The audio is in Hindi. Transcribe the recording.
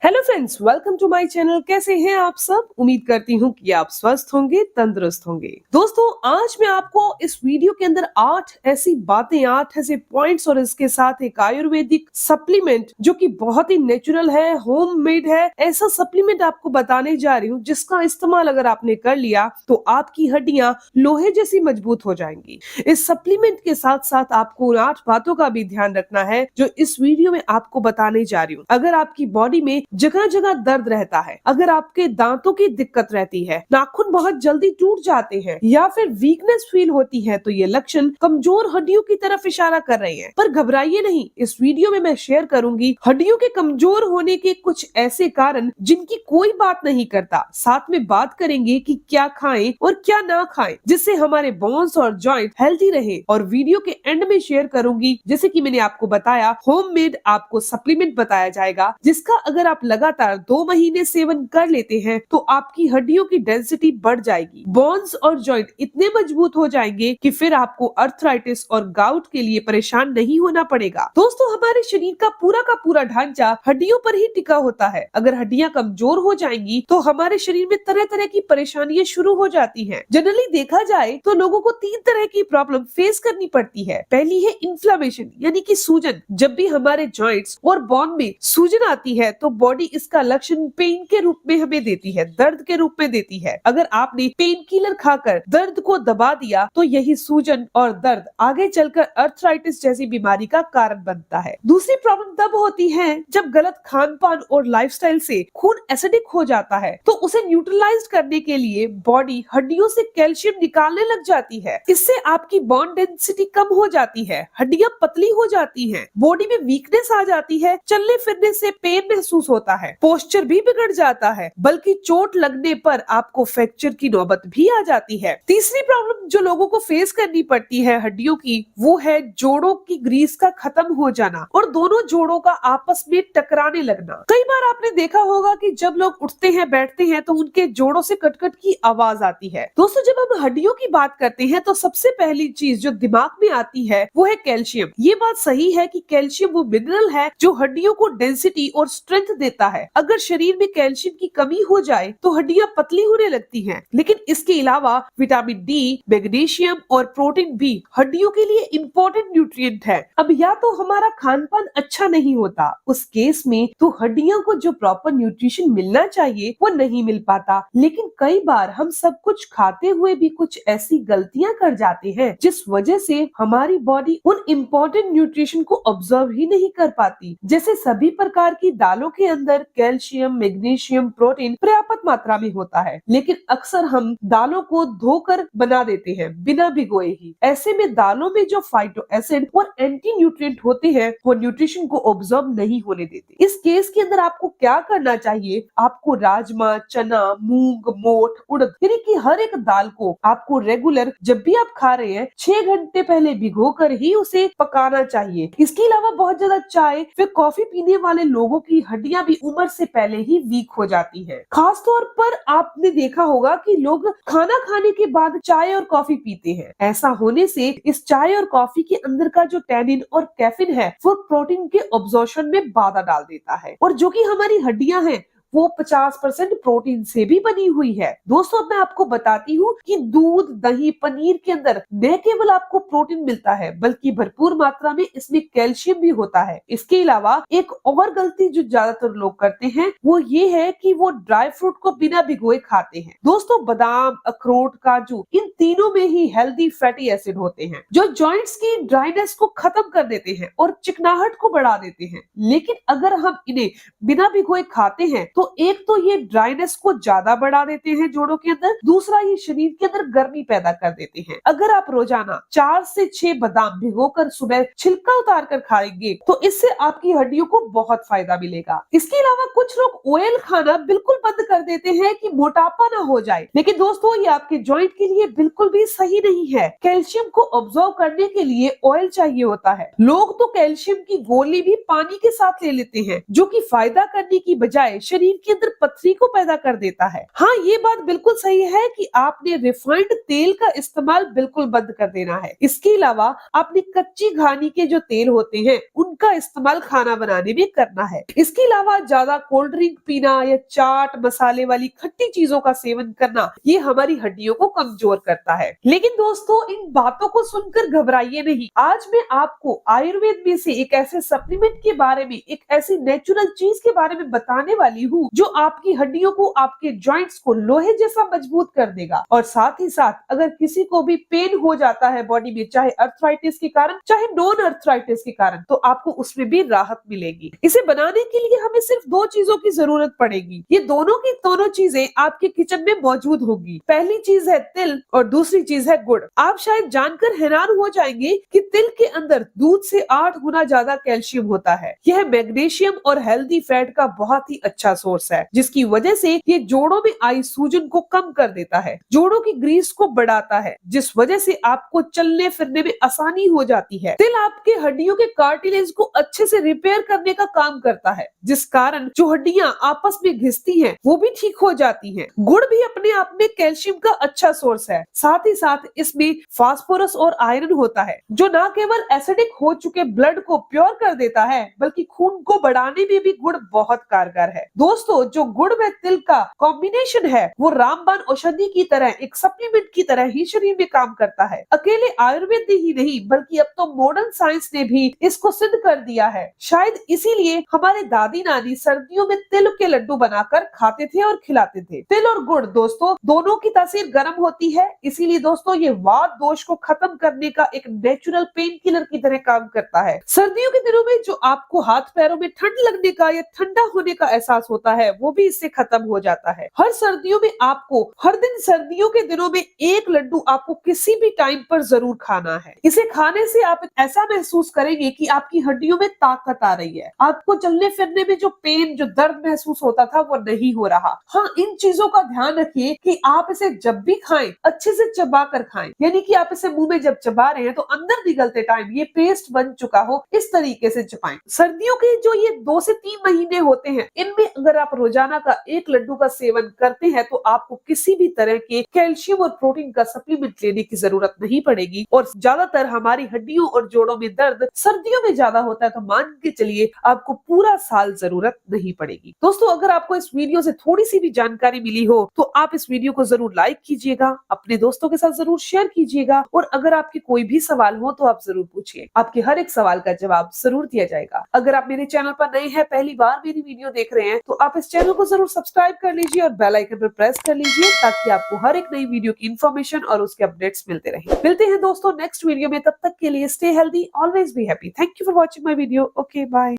Hello friends, welcome to my channel. कैसे हैं आप सब? उम्मीद करती हूँ कि आप स्वस्थ होंगे, तंदुरुस्त होंगे। दोस्तों, आज मैं आपको इस वीडियो के अंदर 8 ऐसी बातें, 8 ऐसे पॉइंट्स और इसके साथ एक आयुर्वेदिक सप्लीमेंट जो कि बहुत ही नेचुरल है, होममेड है, ऐसा सप्लीमेंट आपको बताने जा रही हूँ जिसका इस्तेमाल अगर आपने कर लिया तो आपकी हड्डियां लोहे जैसी मजबूत हो जाएंगी। इस सप्लीमेंट के साथ साथ आपको उन 8 बातों का भी ध्यान रखना है जो इस वीडियो में आपको बताने जा रही हूँ। अगर आपकी बॉडी में जगह जगह दर्द रहता है, अगर आपके दांतों की दिक्कत रहती है, नाखून बहुत जल्दी टूट जाते हैं या फिर वीकनेस फील होती है, तो ये लक्षण कमजोर हड्डियों की तरफ इशारा कर रहे हैं। पर घबराइए नहीं, इस वीडियो में मैं शेयर करूंगी हड्डियों के कमजोर होने के कुछ ऐसे कारण जिनकी कोई बात नहीं करता। साथ में बात करेंगे कि क्या खाएं और क्या ना खाएं जिससे हमारे बोन्स और जॉइंट हेल्दी रहे। और वीडियो के एंड में शेयर करूंगी, जैसे कि मैंने आपको बताया, होममेड आपको सप्लीमेंट बताया जाएगा जिसका अगर आप लगातार 2 महीने सेवन कर लेते हैं तो आपकी हड्डियों की डेंसिटी बढ़ जाएगी, बोन्स और जॉइंट इतने मजबूत हो जाएंगे कि फिर आपको अर्थराइटिस और गाउट के लिए परेशान नहीं होना पड़ेगा। दोस्तों, हमारे शरीर का पूरा ढांचा हड्डियों पर ही टिका होता है। अगर हड्डियां कमजोर हो जाएंगी तो हमारे शरीर में तरह तरह की परेशानियां शुरू हो जाती हैं। जनरली देखा जाए तो लोगों को 3 तरह की प्रॉब्लम फेस करनी पड़ती है। पहली है इन्फ्लेमेशन, यानी कि सूजन। जब भी हमारे जॉइंट्स और बोन में सूजन आती है तो बॉडी इसका लक्षण पेन के रूप में हमें देती है, दर्द के रूप में देती है। अगर आपने पेन किलर खाकर दर्द को दबा दिया तो यही सूजन और दर्द आगे चलकर अर्थराइटिस जैसी बीमारी का कारण बनता है। दूसरी प्रॉब्लम तब होती है जब गलत खान पान और लाइफस्टाइल से खून एसिडिक हो जाता है, तो उसे न्यूट्रलाइज करने के लिए बॉडी हड्डियों से कैल्शियम निकालने लग जाती है। इससे आपकी बोन डेंसिटी कम हो जाती है, हड्डियां पतली हो जाती हैं, बॉडी में वीकनेस आ जाती है, चलने फिरने से पेन महसूस होता है, पोस्चर भी बिगड़ जाता है, बल्कि चोट लगने पर आपको फ्रैक्चर की नौबत भी आ जाती है। तीसरी प्रॉब्लम जो लोगों को फेस करनी पड़ती है हड्डियों की, वो है जोड़ों की ग्रीस का खत्म हो जाना और दोनों जोड़ों का आपस में टकराने लगना। कई बार आपने देखा होगा कि जब लोग उठते हैं, बैठते हैं तो उनके जोड़ों से कटकट की आवाज आती है। दोस्तों, जब हम हड्डियों की बात करते हैं तो सबसे पहली चीज जो दिमाग में आती है वो है कैल्शियम। ये बात सही है कि कैल्शियम वो मिनरल है जो हड्डियों को डेंसिटी और स्ट्रेंथ देता है। अगर शरीर में कैल्शियम की कमी हो जाए तो हड्डियां पतली होने लगती हैं। लेकिन इसके अलावा विटामिन डी, मैग्नीशियम और प्रोटीन भी हड्डियों के लिए इम्पोर्टेंट न्यूट्रिएंट है। अब या तो हमारा खान पान अच्छा नहीं होता, उस केस में तो हड्डियों को जो प्रॉपर न्यूट्रिशन मिलना चाहिए वो नहीं मिल पाता। लेकिन कई बार हम सब कुछ खाते हुए भी कुछ ऐसी गलतियां कर जाते हैं जिस वजह से हमारी बॉडी उन इम्पोर्टेंट न्यूट्रिशन को ऑब्जर्व ही नहीं कर पाती। जैसे सभी प्रकार की दालों के अंदर कैल्शियम, मैग्नीशियम, प्रोटीन पर्याप्त मात्रा में होता है, लेकिन अक्सर हम दालों को धोकर बना देते हैं बिना भिगोए ही। ऐसे में दालों में जो फाइटो एसिड और एंटी न्यूट्रिएंट होते हैं वो न्यूट्रिशन को ऑब्जर्व नहीं होने देते। इस केस के अंदर आपको क्या करना चाहिए? आपको राजमा, चना, मूंग, मोठ, उड़द यानी कि हर एक दाल को आपको रेगुलर जब भी आप खा रहे हैं 6 घंटे पहले भिगोकर ही उसे पकाना चाहिए। इसके अलावा बहुत ज्यादा चाय फिर कॉफी पीने वाले लोगों की हड्डियां भी उम्र से पहले ही वीक हो जाती है। खास तौर पर आपने देखा होगा कि लोग खाना खाने के बाद चाय और कॉफी पीते हैं। ऐसा होने से इस चाय और कॉफी के अंदर का जो टैनिन और कैफीन है वो प्रोटीन के अब्जॉर्प्शन में बाधा डाल देता है, और जो कि हमारी हड्डियां हैं वो 50% प्रोटीन से भी बनी हुई है। दोस्तों, मैं आपको बताती हूँ कि दूध, दही, पनीर के अंदर न केवल आपको प्रोटीन मिलता है बल्कि भरपूर मात्रा में इसमें कैल्शियम भी होता है। इसके अलावा एक और गलती जो ज्यादातर लोग करते हैं वो ये है कि वो ड्राई फ्रूट को बिना भिगोए खाते हैं। दोस्तों, बादाम, अखरोट, काजू, इन तीनों में ही हेल्दी फैटी एसिड होते हैं जो जॉइंट्स की ड्राइनेस को खत्म कर देते हैं और चिकनाहट को बढ़ा देते हैं। लेकिन अगर हम इन्हें बिना भिगोए खाते हैं तो एक तो ये ड्राइनेस को ज्यादा बढ़ा देते हैं जोड़ों के अंदर, दूसरा ये शरीर के अंदर गर्मी पैदा कर देते हैं। अगर आप रोजाना 4 से 6 बादाम भिगोकर सुबह छिलका उतार कर खाएंगे तो इससे आपकी हड्डियों को बहुत फायदा मिलेगा। इसके अलावा कुछ लोग ऑयल खाना बिल्कुल बंद कर देते हैं कि मोटापा ना हो जाए, लेकिन दोस्तों ये आपके जॉइंट के लिए बिल्कुल भी सही नहीं है। कैल्शियम को ऑब्जॉर्व करने के लिए ऑयल चाहिए होता है। लोग तो कैल्शियम की गोली भी पानी के साथ ले लेते हैं जो कि फायदा करने की बजाय शरीर शरीर के अंदर पथरी को पैदा कर देता है। हाँ, ये बात बिल्कुल सही है कि आपने रिफाइंड तेल का इस्तेमाल बिल्कुल बंद कर देना है। इसके अलावा आपने कच्ची घानी के जो तेल होते हैं उनका इस्तेमाल खाना बनाने में करना है। इसके अलावा ज्यादा कोल्ड ड्रिंक पीना या चाट मसाले वाली खट्टी चीजों का सेवन करना ये हमारी हड्डियों को कमजोर करता है। लेकिन दोस्तों, इन बातों को सुनकर घबराइए नहीं। आज मैं आपको आयुर्वेद में से एक ऐसे सप्लीमेंट के बारे में, एक ऐसी नेचुरल चीज के बारे में बताने वाली हूँ जो आपकी हड्डियों को, आपके जॉइंट्स को लोहे जैसा मजबूत कर देगा। और साथ ही साथ अगर किसी को भी पेन हो जाता है बॉडी में, चाहे अर्थराइटिस के कारण चाहे नॉन अर्थराइटिस के कारण, तो आपको उसमें भी राहत मिलेगी। इसे बनाने के लिए हमें सिर्फ दो चीजों की जरूरत पड़ेगी। ये दोनों की दोनों चीजें आपके किचन में मौजूद होगी। पहली चीज है तिल और दूसरी चीज है गुड़। आप शायद जानकर हैरान हो जाएंगे कि तिल के अंदर दूध से 8 गुना ज्यादा कैल्शियम होता है। यह मैग्नीशियम और हेल्दी फैट का बहुत ही अच्छा सोर्स है, जिसकी वजह से ये जोड़ों में आई सूजन को कम कर देता है, जोड़ों की ग्रीस को बढ़ाता है, जिस वजह से आपको चलने फिरने में आसानी हो जाती है। तिल आपके हड्डियों के कार्टिलेज को अच्छे से रिपेयर करने का काम करता है, जिस कारण जो हड्डियां आपस में घिसती हैं वो भी ठीक हो जाती हैं। गुड़ भी अपने आप में कैल्शियम का अच्छा सोर्स है। साथ ही साथ इसमें फास्फोरस और आयरन होता है, जो न केवल एसिडिक हो चुके ब्लड को प्योर कर देता है, बल्कि खून को बढ़ाने में भी गुड़ बहुत कारगर है। दोस्तों, जो गुड़ व तिल का कॉम्बिनेशन है वो रामबाण औषधि की तरह, एक सप्लीमेंट की तरह ही शरीर में काम करता है। अकेले आयुर्वेद ही नहीं, बल्कि अब तो मॉडर्न साइंस ने भी इसको सिद्ध कर दिया है। शायद इसीलिए हमारे दादी नानी सर्दियों में तिल के लड्डू बनाकर खाते थे और खिलाते थे। तिल और गुड़ दोस्तों दोनों की तासीर गर्म होती है, इसीलिए दोस्तों ये वात दोष को खत्म करने का एक नेचुरल पेन किलर की तरह काम करता है। सर्दियों के दिनों में जो आपको हाथ पैरों में ठंड लगने का या ठंडा होने का एहसास होता है वो भी इससे खत्म हो जाता है। हर सर्दियों में आपको हर दिन, सर्दियों के दिनों में एक लड्डू आपको किसी भी टाइम पर जरूर खाना है। इसे खाने से आप ऐसा महसूस करेंगे कि आपकी हड्डियों में ताकत आ रही है। आपको चलने फिरने में जो पेन, जो दर्द महसूस होता था वो नहीं हो रहा। हाँ, इन चीजों का ध्यान रखिए कि आप इसे जब भी खाएं अच्छे से चबा कर खाएं, यानी कि आप इसे मुंह में जब चबा रहे हैं तो अंदर निगलते टाइम ये पेस्ट बन चुका हो, इस तरीके से चबाएं। सर्दियों के जो ये 2 से 3 महीने होते हैं, इनमें अगर आप रोजाना का एक लड्डू का सेवन करते हैं तो आपको किसी भी तरह के कैल्शियम और प्रोटीन का सप्लीमेंट लेने की जरूरत नहीं पड़ेगी। और ज्यादातर हमारी हड्डियों और जोड़ों में दर्द सर्दियों में ज्यादा होता है, तो मान के चलिए आपको पूरा साल जरूरत नहीं पड़ेगी। दोस्तों, अगर आपको इस वीडियो से थोड़ी सी भी जानकारी मिली हो तो आप इस वीडियो को जरूर लाइक कीजिएगा, अपने दोस्तों के साथ जरूर शेयर कीजिएगा, और अगर आपके कोई भी सवाल हो तो आप जरूर पूछिए। आपके हर एक सवाल का जवाब जरूर दिया जाएगा। अगर आप मेरे चैनल पर नए हैं, पहली बार मेरी वीडियो देख रहे हैं, तो आप इस चैनल को जरूर सब्सक्राइब कर लीजिए और बेल आइकन पर प्रेस कर लीजिए, ताकि आपको हर एक नई वीडियो की इन्फॉर्मेशन और उसके अपडेट्स मिलते रहे। मिलते हैं दोस्तों नेक्स्ट वीडियो में, तब तक के लिए stay healthy, always be happy. Thank you for watching my video. Okay, bye.